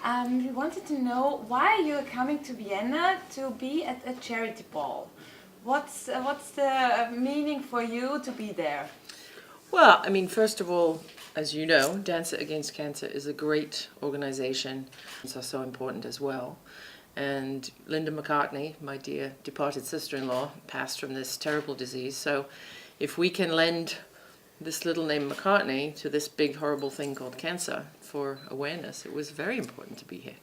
We wanted to know why you're coming to Vienna to be at a charity ball. What's the meaning for you to be there? Well, I mean, first of all, as you know, Dancer Against Cancer is a great organization. It's so important as well. And Linda McCartney, my dear departed sister-in-law, passed from this terrible disease. So if we can lend this little name McCartney to this big horrible thing called cancer for awareness, it was very important to be here.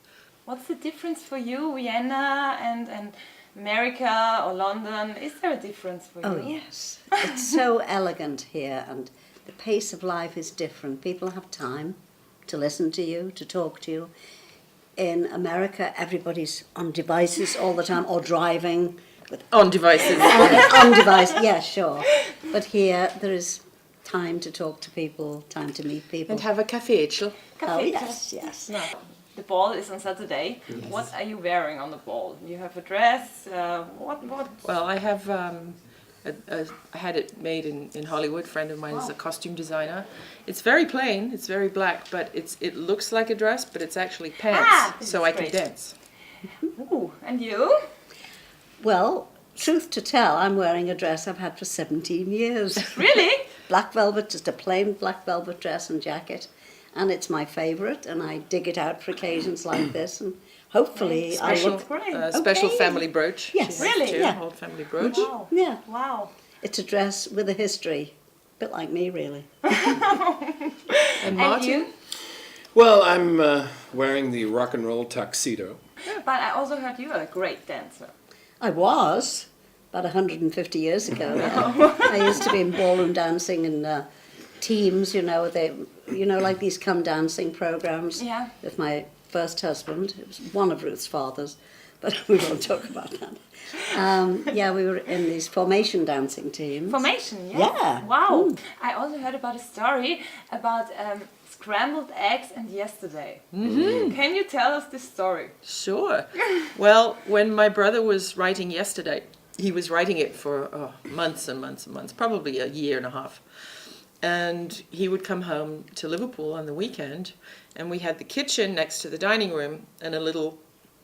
What's the difference for you, Vienna and America or London? Is there a difference for you? Oh yes, it's so elegant here and the pace of life is different. People have time to listen to you, to talk to you. In America, everybody's on devices all the time or driving. On devices. on device, yeah, sure. But here there is time to talk to people, time to meet people. And have a café. Oh yes. No. The ball is on Saturday. Yes. What are you wearing on the ball? You have a dress? What? Well, I have. I had it made in Hollywood. A friend of mine is a costume designer. It's very plain. It's very black, but it looks like a dress, but it's actually pants, so I can dance. Ooh, and you? Well, truth to tell, I'm wearing a dress I've had for 17 years. Really? Black velvet, just a plain black velvet dress and jacket. And it's my favourite, and I dig it out for occasions like this, and hopefully special family brooch. Yes, really? Yeah. Old family brooch. Wow. Yeah. Wow. It's a dress with a history, a bit like me, really. And Martin? you? Well, I'm wearing the rock and roll tuxedo. But I also heard you are a great dancer. I was, about 150 years ago. Yeah. I used to be in ballroom dancing and teams, like these come dancing programs. Yeah. With my first husband. It was one of Ruth's fathers, but we won't talk about that. We were in these formation dancing teams. Formation, yes. Yeah. Wow. Mm. I also heard about a story about scrambled eggs and yesterday. Mm-hmm. Can you tell us this story? Sure. Well, when my brother was writing Yesterday, he was writing it for months and months and months, probably a year and a half. And he would come home to Liverpool on the weekend, and we had the kitchen next to the dining room and a little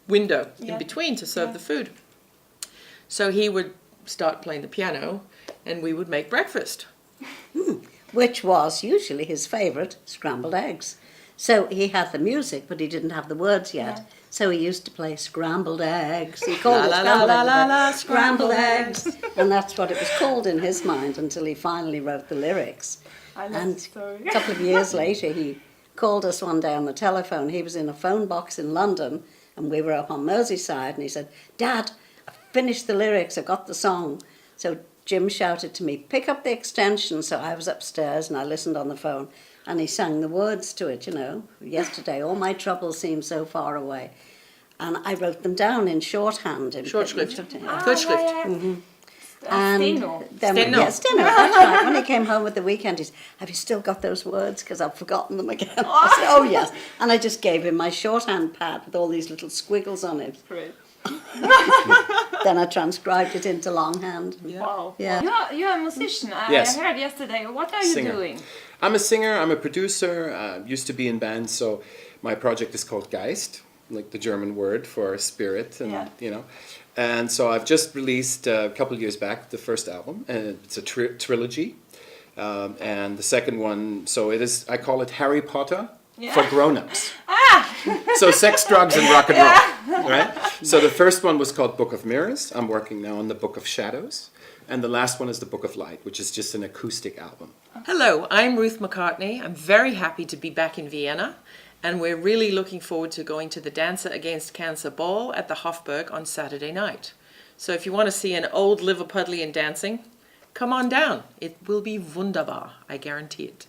window in between to serve the food. So he would start playing the piano, and we would make breakfast. Which was usually his favourite, scrambled eggs. So he had the music, but he didn't have the words yet. Yeah. So he used to play scrambled eggs. He called it scrambled eggs. And that's what it was called in his mind until he finally wrote the lyrics. I love the story. A couple of years later, he called us one day on the telephone. He was in a phone box in London, and we were up on Merseyside, and he said, "Dad, I finished the lyrics, I got the song." So Jim shouted to me, "Pick up the extension." So I was upstairs, and I listened on the phone, and he sang the words to it, Yesterday, all my troubles seem so far away. And I wrote them down in shorthand. Short schrift. Mm-hmm. And Steno. Steno, that's right. When he came home at the weekend, he said, "Have you still got those words? Because I've forgotten them again." I said, "Oh, yes." And I just gave him my shorthand pad with all these little squiggles on it. Great. Then I transcribed it into longhand. Yeah. Wow. Yeah. You're a musician. Yes. I heard yesterday. What are you Singer. doing? I'm a singer, I'm a producer, used to be in bands, so my project is called Geist, like the German word for spirit, and And so I've just released a couple of years back the first album, and it's a trilogy. And the second one, so it is, I call it Harry Potter for grown-ups. So sex, drugs, and rock and roll, right? So the first one was called Book of Mirrors. I'm working now on the Book of Shadows. And the last one is the Book of Light, which is just an acoustic album. Hello, I'm Ruth McCartney. I'm very happy to be back in Vienna, and we're really looking forward to going to the Dancer Against Cancer ball at the Hofburg on Saturday night. So if you want to see an old Liverpudlian dancing, come on down. It will be wunderbar, I guarantee it.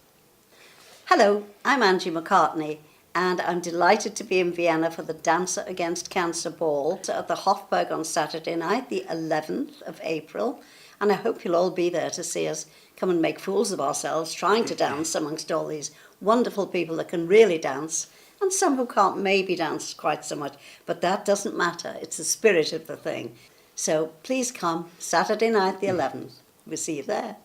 Hello, I'm Angie McCartney, and I'm delighted to be in Vienna for the Dancer Against Cancer ball at the Hofburg on Saturday night, the 11th of April. And I hope you'll all be there to see us come and make fools of ourselves trying to dance amongst all these wonderful people that can really dance, and some who can't maybe dance quite so much. But that doesn't matter. It's the spirit of the thing. So please come Saturday night, the 11th. We'll see you there.